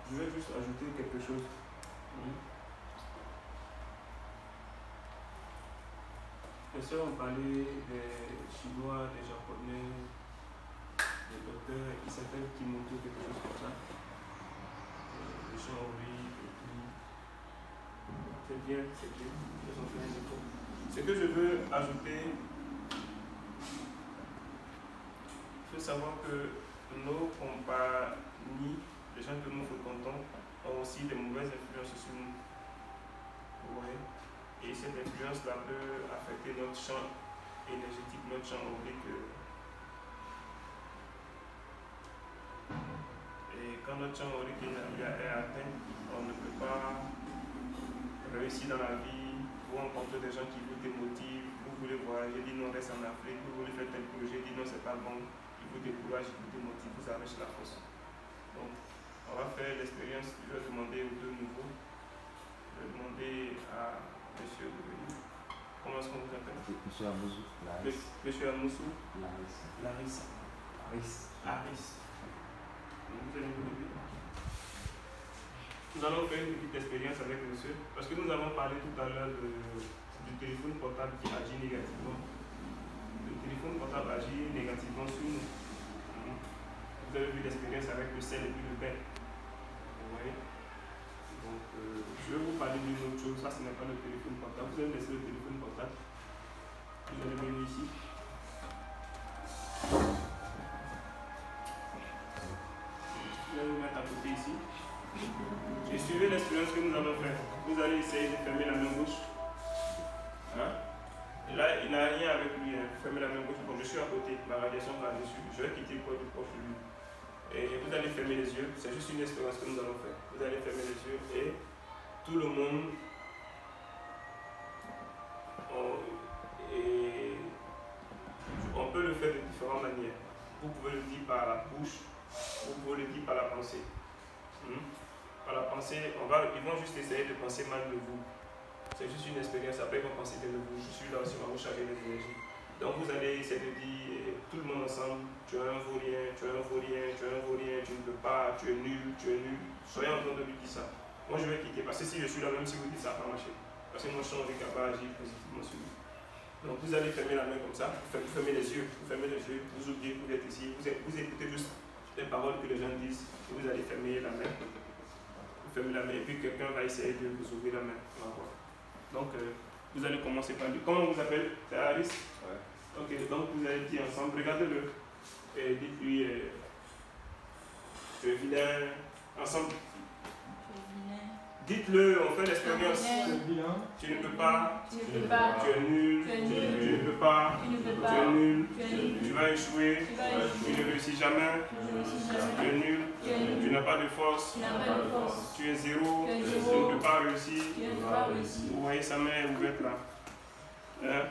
Je vais juste ajouter quelque chose. Les sœurs ont parlé des Chinois, des Japonais, des docteurs qui s'appellent Kimoto, quelque chose comme ça. Les gens, oui, et tout. C'est bien, c'est bien. Ils ont fait un effort. Ce que je veux ajouter, il faut savoir que nos compagnies, les gens que nous fréquentons, ont aussi des mauvaises influences sur nous. Vous voyez? Et cette influence-là peut affecter notre champ énergétique, notre champ aurique. Et quand notre champ aurique est atteint, on ne peut pas réussir dans la vie. Vous rencontrez des gens qui vous démotivent, vous voulez voyager, dites non, reste en Afrique, vous voulez faire tel projet, dites non, c'est pas bon, ils vous découragent, ils vous démotivent, vous arrachez la force. Donc, on va faire l'expérience. Je vais demander aux deux nouveaux. Je vais demander à Monsieur de venir. Comment est-ce qu'on vous appelle? Monsieur Amoussou. Monsieur Amoussou. Larissa. Aris. Vous allez vous lever. Nous allons faire une petite expérience avec monsieur, parce que nous avons parlé tout à l'heure du téléphone portable qui agit négativement. Le téléphone portable agit négativement sur nous. Vous avez vu l'expérience avec le sel et puis le bain. Vous voyez? Donc, je vais vous parler d'une autre chose. Ça, ce n'est pas le téléphone portable. Vous allez laisser le téléphone portable. Vous allez venir ici. Je vais vous mettre à côté ici. Et suivez l'expérience que nous allons faire. Vous allez essayer de fermer la main gauche. Hein? Et là, il n'a rien avec lui. Hein. Fermez la main gauche. Bon, je suis à côté. Ma radiation va dessus. Je vais quitter le corps du proche de lui. Et vous allez fermer les yeux. C'est juste une expérience que nous allons faire. Vous allez fermer les yeux et tout le monde. On peut le faire de différentes manières. Vous pouvez le dire par la bouche. Vous pouvez le dire par la pensée. Par la pensée, ils vont juste essayer de penser mal de vous. C'est juste une expérience. Après, ils vont penser bien de vous. Je suis là aussi, on va vous charger des énergies. Donc, vous allez essayer de dire tout le monde ensemble: tu es un vaurien, tu es un vaurien, tu es un vaurien, tu ne peux pas, tu es nul, tu es nul. Soyez en train de lui dire ça. Moi, je vais quitter parce que si je suis là, même si vous dites ça, ça va marcher. Parce que mon champ est capable d'agir positivement sur lui. Donc, vous allez fermer la main comme ça, vous fermez les yeux, vous oubliez que vous êtes ici, vous écoutez juste les paroles que les gens disent et vous allez fermer la main. Vous fermez la main et puis quelqu'un va essayer de vous ouvrir la main. On va voir. Donc, vous allez commencer par lui. Comment on vous appelle? C'est Aris? Ouais. Ok, donc vous allez dire ensemble, regardez-le et dites-lui tu es vilain. Ensemble. Dites-le, on fait l'expérience. Tu ne peux pas, tu es nul, tu ne peux pas, tu es nul, tu vas échouer, tu ne réussis jamais, tu es nul, tu n'as pas de force, tu es zéro, tu ne peux pas réussir. Vous voyez sa main est ouverte là.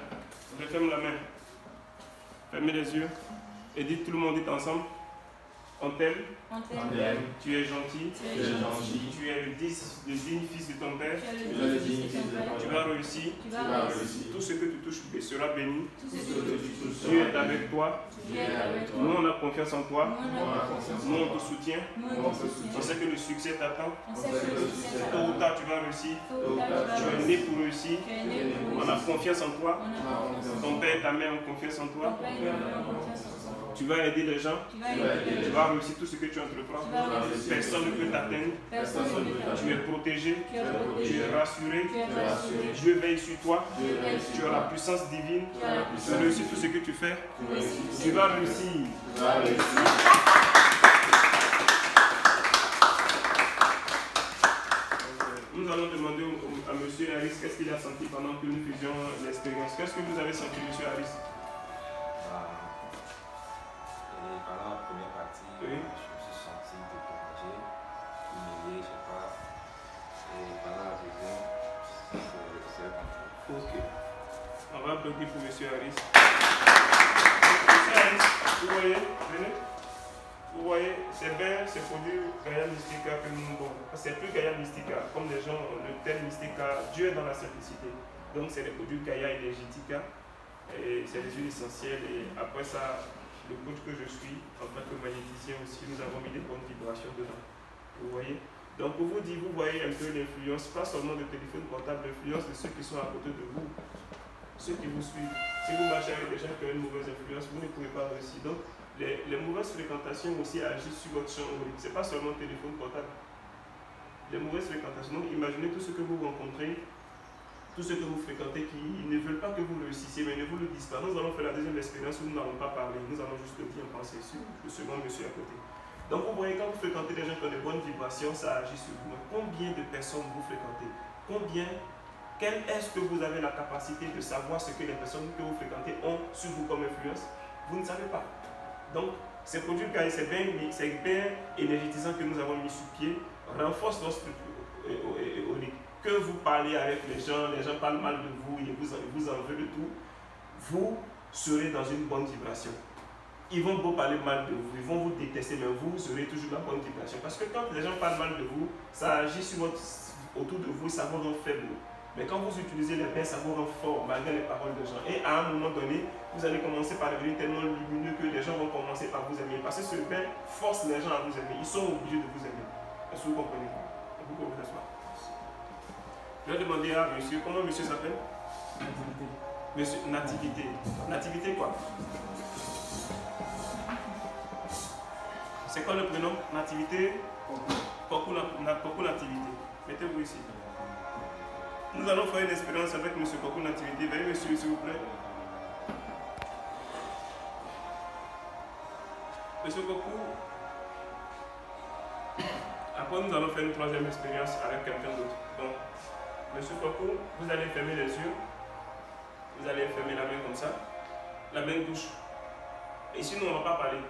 Referme la main, fermez les yeux et dites tout le monde, dites ensemble. On t'aime, tu es gentil, tu es le digne fils de ton père, tu vas réussir, tout ce que tu touches sera béni, Dieu est avec toi, nous on a confiance en toi, nous on te soutient, on sait que le succès t'attend, tôt ou tard tu vas réussir, tu es né pour réussir, on a confiance en toi, ton père et ta mère ont confiance en toi. Tu vas aider les gens, tu vas réussir tout ce que tu entreprends. Personne ne peut t'atteindre. Tu es protégé, tu es rassuré. Dieu veille sur toi. Tu as la puissance divine. Tu réussis tout ce que tu fais. Tu vas réussir. Nous allons demander à M. Harris qu'est-ce qu'il a senti pendant que nous faisions l'expérience. Qu'est-ce que vous avez senti, M. Harris? Pendant la première partie, je me suis senti découragé, humilié, je sais pas. Et pendant la deuxième, c'est comme ça. Ok. On va applaudir pour M. Harris. M. Harris, vous voyez, venez. Vous voyez, c'est bien, c'est produit Gaia Mystica que nous avons. C'est plus Gaia Mystica, comme les gens, le thème Mystica, Dieu est dans la simplicité. Donc c'est les produits Gaia Energetica. Et c'est les huiles essentielles. Et après ça, le coach que je suis, en tant que magnéticien aussi, nous avons mis des bonnes vibrations dedans. Vous voyez? Donc pour vous dire, vous voyez un peu l'influence, pas seulement de téléphone portable, l'influence de ceux qui sont à côté de vous, ceux qui vous suivent. Si vous marchez avec des gens qui ont une mauvaise influence, vous ne pouvez pas réussir. Donc les mauvaises fréquentations aussi agissent sur votre champ aurique. Ce n'est pas seulement le téléphone portable. Les mauvaises fréquentations, donc imaginez tout ce que vous rencontrez, tout ce que vous fréquentez qui ne veulent pas que vous réussissiez, mais ne vous le disent pas. Nous allons faire la deuxième expérience où nous n'allons pas parler, nous allons juste le dire en pensée sur le second monsieur à côté. Donc vous voyez, quand vous fréquentez des gens qui ont de bonnes vibrations, ça agit sur vous. Mais combien de personnes vous fréquentez? Est-ce que vous avez la capacité de savoir ce que les personnes que vous fréquentez ont sur vous comme influence? Vous ne savez pas. Donc, ces produits c'est bien énergétisant que nous avons mis sur pied, renforce notre structure aurique. Que vous parlez avec les gens parlent mal de vous, ils vous en veulent de tout, vous serez dans une bonne vibration. Ils vont vous parler mal de vous, ils vont vous détester, mais vous serez toujours dans la bonne vibration. Parce que quand les gens parlent mal de vous, ça agit autour de vous, ça vous rend faible. Mais quand vous utilisez les bains, ça vous rend fort, malgré les paroles des gens. Et à un moment donné, vous allez commencer par devenir tellement lumineux que les gens vont commencer par vous aimer. Parce que ce bain force les gens à vous aimer. Ils sont obligés de vous aimer. Est-ce que vous comprenez? Vous pouvez vous asseoir. Je vais demander à monsieur, comment monsieur s'appelle? Nativité. Monsieur Nativité. Nativité quoi? C'est quoi le prénom? Nativité? Coco Nativité. Mettez-vous ici. Nous allons faire une expérience avec monsieur Coco Nativité. Veuillez monsieur, s'il vous plaît. Monsieur Coco. Après, nous allons faire une troisième expérience avec quelqu'un d'autre. Donc, monsieur Coco, vous allez fermer les yeux. Vous allez fermer la main comme ça. La main gauche. Et ici, nous, on ne va pas parler.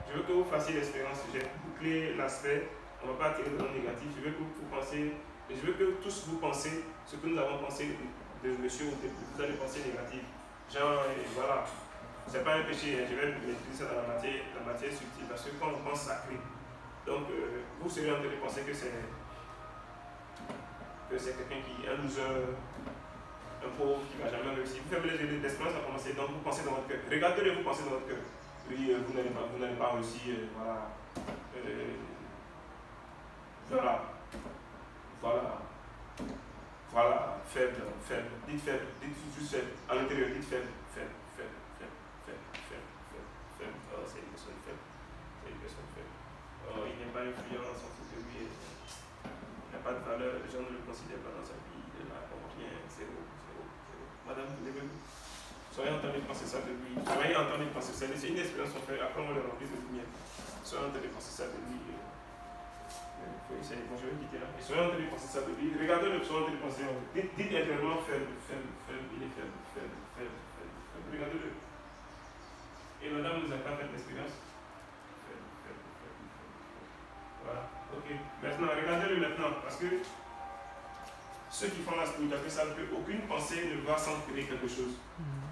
Je veux que vous fassiez l'expérience. J'ai bouclé l'aspect. On ne va pas attirer de l'onde négative. Je veux que vous pensiez. Et je veux que tous vous pensez ce que nous avons pensé de monsieur ou de vous allez penser négatif. Genre, voilà. Ce n'est pas un péché. Je vais maîtriser ça dans la matière subtile. Parce que quand on pense sacré, donc vous serez en train de penser que c'est quelqu'un qui est un loser, un pauvre qui ne va jamais réussir. Vous fermez les yeux, l'expérience va commencer. Donc vous pensez dans votre cœur. Regardez-le, vous pensez dans votre cœur. Oui, vous n'allez pas réussir. Voilà. Voilà, faible. Dites faible, dites juste faible. À l'intérieur, dites faible. Oh, c'est une personne faible. Oh, il n'est pas influent, on s'en fout de lui. Il n'a pas de valeur, les gens ne le considèrent pas dans sa vie. Il n'a rien, zéro. Madame, vous levez-vous. Soyez en train de penser ça de lui. Soyez en train de penser ça de lui. C'est une expérience qu'on fait, après on le remplit de lumière. Soyez en train de penser ça de lui. Bon, je vais quitter là. Et soyez en train de penser ça de lui. Regardez-le, soyez en train de penser. Dites intérieurement faible. Il est faible. Regardez-le. Et madame nous a pas fait l'expérience. Voilà. Ok. Maintenant, regardez-le maintenant. Parce que ceux qui font la spiritualité savent qu'aucune pensée ne va sans créer quelque chose.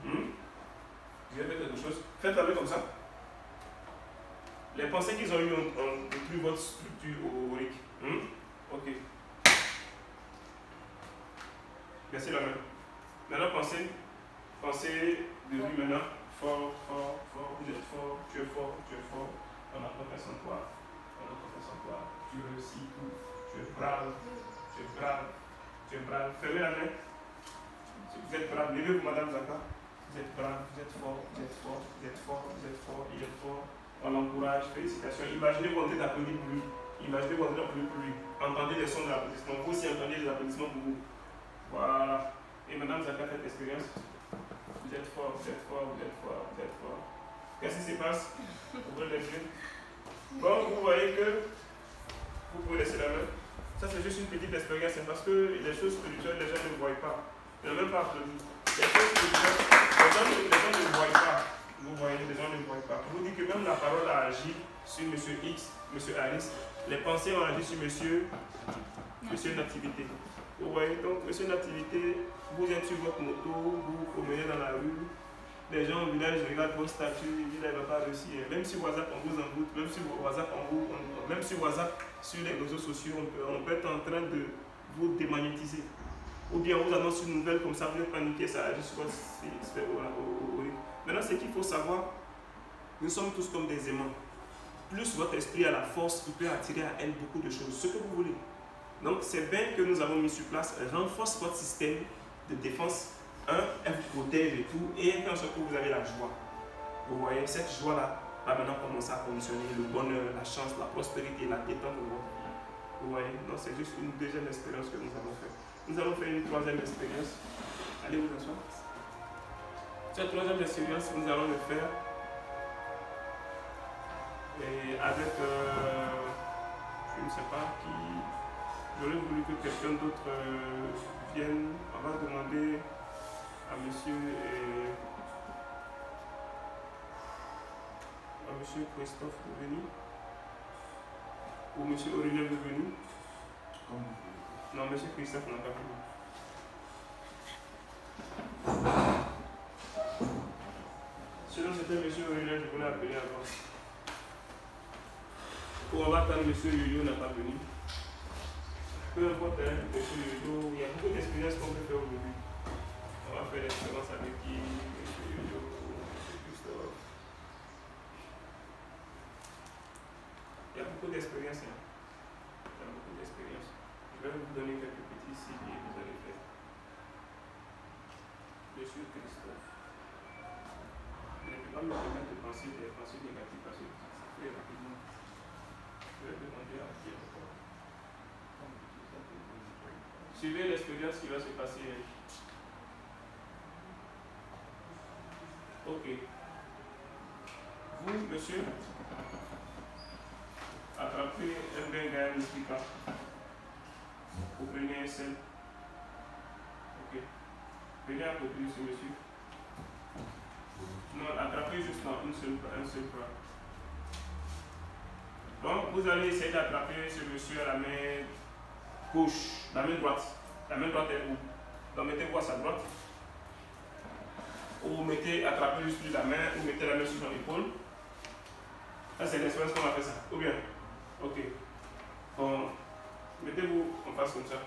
Vous avez fait quelque chose. Faites-la comme ça. Les pensées qu'ils ont eues ont détruit votre structure aurique. Ok. Baissez la main. Maintenant, pensez de lui maintenant. Fort. Vous êtes fort. Tu es fort. On a confiance en toi. Tu réussis tout. Tu es brave. Fermez la main. Si vous êtes brave, levez-vous, madame Zaka. Vous êtes brave, vous êtes fort. Il est fort. On l'encourage, félicitations. Imaginez vous entendez d'applaudir pour lui. Entendez les sons de l'applaudissement. Vous aussi entendez les applaudissements pour vous. Voilà. Et madame Zaka fait l'expérience. Vous êtes fort. Qu'est-ce qui se passe? Ouvrez les yeux. Bon, vous voyez que vous pouvez laisser la main. Ça, c'est juste une petite expérience. C'est parce que les choses spirituelles, les gens ne voient pas. Ils n'ont même pas applaudi. Les choses spirituelles, les gens ne voient pas. Vous voyez, les gens ne voient pas. Je vous dis que même la parole a agi sur M. X, M. Alice. Les pensées ont agi sur M. Nativité. Vous voyez, donc, M. Nativité, vous êtes sur votre moto, vous promenez dans la rue. Les gens au village regardent vos statuts, ils disent qu'elle ne va pas réussir. Même si WhatsApp on vous envoûte, même si WhatsApp sur les réseaux sociaux, on peut être en train de vous démagnétiser. Ou bien on vous annonce une nouvelle comme ça, vous êtes paniqué, ça agit sur votre sphère. Maintenant, ce qu'il faut savoir, nous sommes tous comme des aimants. plus votre esprit a la force, il peut attirer à elle beaucoup de choses, ce que vous voulez. Donc c'est bien que nous avons mis sur place, renforce votre système de défense. Elle vous protège et tout, et quand vous avez la joie. Vous voyez, cette joie-là va maintenant commencer à conditionner le bonheur, la chance, la prospérité, la détente de votre vie. Vous voyez, non, c'est juste une deuxième expérience que nous avons fait. Nous allons faire une troisième expérience. Allez vous asseoir. Cette troisième expérience, nous allons le faire et avec, je ne sais pas qui, j'aurais voulu que quelqu'un d'autre vienne. On va demander à monsieur Christophe de venir, ou monsieur Aurélien de venir. Non, monsieur Christophe n'a pas venu. Sinon, c'était monsieur Aurélien, je voulais appeler avant. Ou on va attendre monsieur Yoyo n'a pas venu. Peu importe, hein, monsieur Yoyo, il y a beaucoup d'expériences qu'on peut faire aujourd'hui. On va faire l'expérience avec qui, monsieur Yoyo, monsieur Christophe. Il y a beaucoup d'expériences. Hein. Il y a beaucoup d'expériences. Je vais vous donner quelques petits signes et vous allez faire. Monsieur Christophe. Je ne peux pas me permettre de penser des pensées négatives parce que ça fait rapidement. Je vais demander à qui encore. Suivez l'expérience qui va se passer. Ok. Vous, monsieur, attrapez un bengal mystica. Vous prenez un sel. Ok. Venez à côté de ce monsieur. Non, attrapez juste dans un seul bras. Donc, vous allez essayer d'attraper ce monsieur à la main gauche, la main droite. La main droite est où? Donc, mettez-vous à sa droite. Ou vous mettez, attrapez juste la main, ou mettez la main sur son épaule. Ça, c'est l'expérience qu'on a fait ça. Ou bien? Ok. Bon, mettez-vous en face comme ça.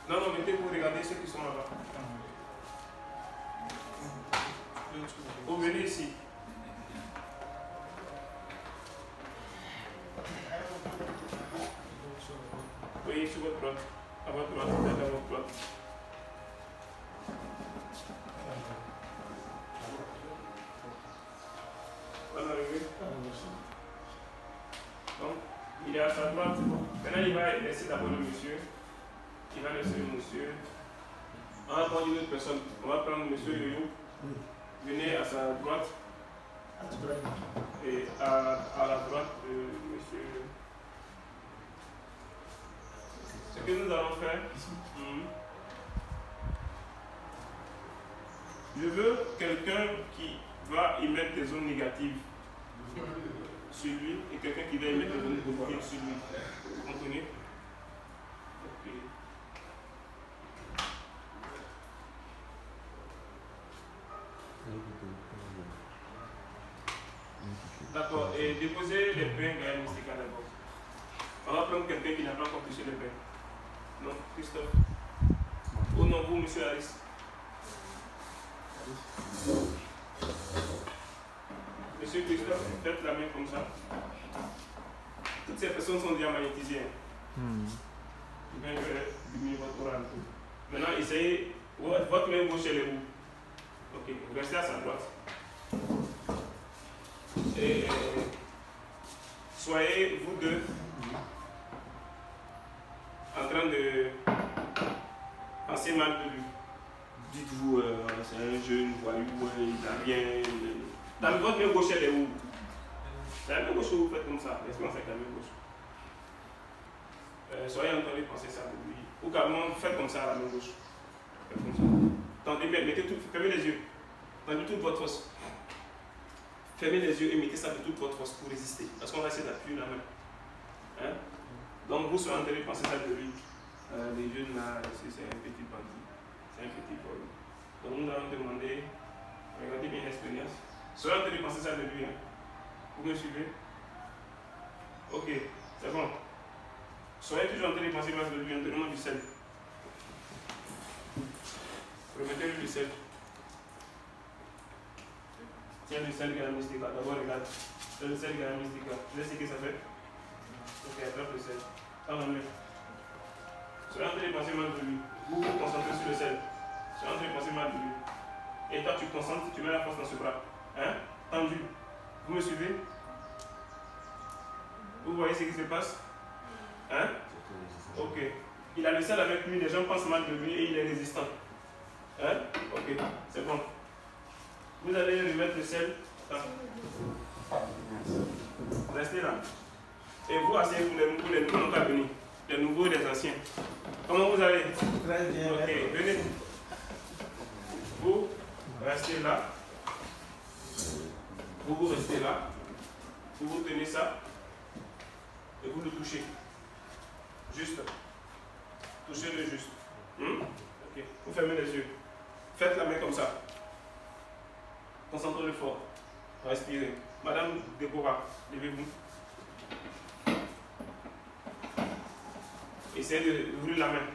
Non, non, mettez-vous, regardez ceux qui sont là-bas. Vous venez ici. Oui, sur votre droite. À votre droite, à votre droite. On va arriver. Donc, il est à sa droite. Maintenant, il va laisser d'abord le monsieur. Il va laisser le monsieur. On va prendre une autre personne. On va prendre monsieur Yoyo. Venez à sa droite. Et à la droite de monsieur. Ce que nous allons faire, je veux quelqu'un qui va y mettre des zones négatives sur lui et quelqu'un qui va y mettre des zones positives sur lui. Vous comprenez? Ok. D'accord, et déposez les pains Gaël Mystica d'abord. On va prendre quelqu'un qui n'a pas encore touché les pains. Non, Christophe. Oh non, vous, monsieur Harris. Monsieur Christophe, faites la main comme ça. Toutes ces personnes sont déjà magnétisées. Je vais diminuer votre aura un peu. Maintenant, essayez. Votre main gauche, elle est où? Ok, vous restez à sa droite. Et soyez, vous deux, en train de penser mal de lui. Dites-vous, c'est un jeune voyou, il n'a rien. Dans votre main gauche, elle est où? C'est la main gauche que vous faites comme ça. Laissez-moi avec la main gauche. Soyez en train de penser ça de lui. Ou carrément, faites comme ça à la main gauche. Faites comme ça. Tendez bien, mettez tout, fermez les yeux. Tendez toute votre force. Fermez les yeux et mettez ça de toute votre force pour résister. Parce qu'on va essayer d'appuyer la main. Hein? Donc vous soyez en train de penser ça de lui. Les jeunes là, c'est un petit bandit. C'est un petit vol. Donc nous allons demander, regardez bien l'expérience. Soyez en train de penser ça de lui. Hein? Vous me suivez? Ok, c'est bon. Soyez toujours en train de penser ça de lui. Donnez-moi du sel. Remettez-lui du sel. Tiens le sel garam mystica. D'abord, regarde. C'est le sel garam mystica. Tu sais ce que ça fait? Ok, attrape le sel. Tends la main. Soyez en train de penser mal de lui. Vous vous concentrez sur le sel. Soyez en train de penser mal de lui. Et toi, tu te concentres, tu mets la force dans ce bras. Hein? Tendu. Vous me suivez? Vous voyez ce qui se passe? Hein? Ok. Il a le sel avec lui, les gens pensent mal de lui et il est résistant. Hein? Ok, c'est bon. Vous allez remettre le sel. Restez là. Et vous, asseyez pour les nouveaux à venir. Les nouveaux et les anciens. Comment vous allez? Très bien. Ok, venez. Vous restez là. Vous restez là. Vous tenez ça. Et vous le touchez. Juste. Touchez-le juste. Ok. Vous fermez les yeux. Faites la main comme ça. Concentrez-le fort. Respirez. Madame Déborah, levez-vous. Essayez d'ouvrir la main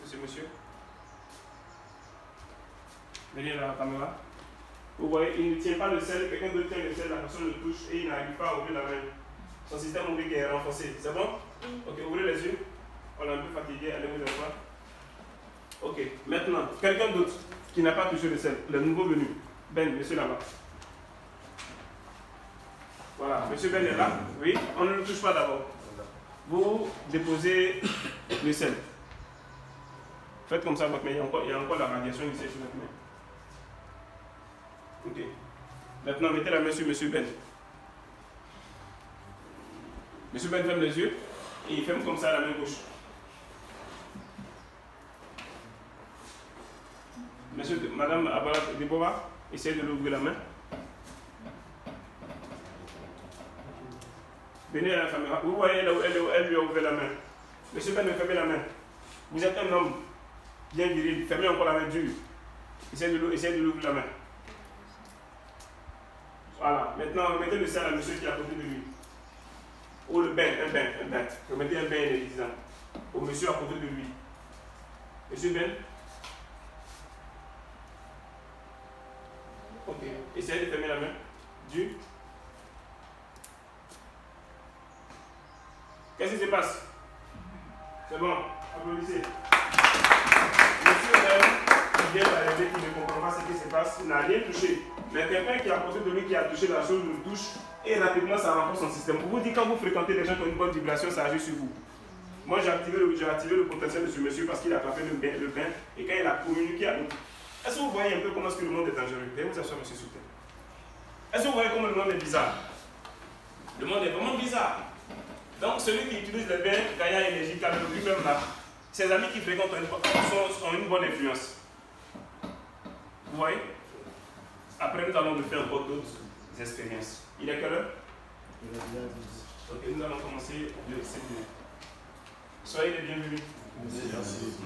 de ce monsieur. Venez à la caméra. Vous voyez, il ne tient pas le sel. Quelqu'un d'autre tient le sel, la personne le touche et il n'arrive pas à ouvrir la main. Son système ouvrier est renforcé. C'est bon? Ok, ouvrez les yeux. On est un peu fatigué. Allez vous asseoir. Ok, maintenant, quelqu'un d'autre qui n'a pas touché le sel, le nouveau venu. Ben, monsieur là-bas. Voilà, monsieur Ben est là. Oui, on ne le touche pas d'abord. Vous déposez le sel. Faites comme ça votre main. Il y a encore la radiation ici sur votre main. Ok. Maintenant, mettez la main sur monsieur Ben. Monsieur Ben ferme les yeux et il ferme comme ça la main gauche. Madame Déborah, essayez de l'ouvrir la main. Venez à la caméra. Vous voyez là où elle lui a ouvert la main. Monsieur Ben, fermez la main. Vous êtes un homme bien viril. Fermez encore la main dure. Essayez de l'ouvrir la main. Voilà. Maintenant, remettez le sel à monsieur qui est à côté de lui. Ou le bain, un bain. Remettez un bain énergisant. Au monsieur à côté de lui. Monsieur Ben. Ok. Essayez de fermer la main. Dur. Qu'est-ce qui se passe? C'est bon. Applaudissez. Monsieur Ben, qui vient d'arriver, qui ne comprend pas ce qui se passe, il n'a rien touché. Mais quelqu'un qui est à côté de lui, qui a touché la chose, le touche et rapidement ça renforce son système. Pour vous dire, quand vous fréquentez des gens qui ont une bonne vibration, ça agit sur vous. Moi, j'ai activé le potentiel de ce monsieur parce qu'il a frappé le bain et quand il a communiqué avec nous. Est-ce que vous voyez un peu comment est-ce que le monde est dangereux? Veuillez vous asseoir, monsieur Souter. Est-ce que vous voyez comment le monde est bizarre? Le monde est vraiment bizarre. Donc, celui qui utilise les bains Gaïa Énergie, lui-même là, ses amis qui fréquentent ont une bonne influence. Vous voyez? Après, nous allons faire encore d'autres expériences. Il est quelle heure? Ok, nous allons commencer le séminaire. Soyez les bienvenus. Merci.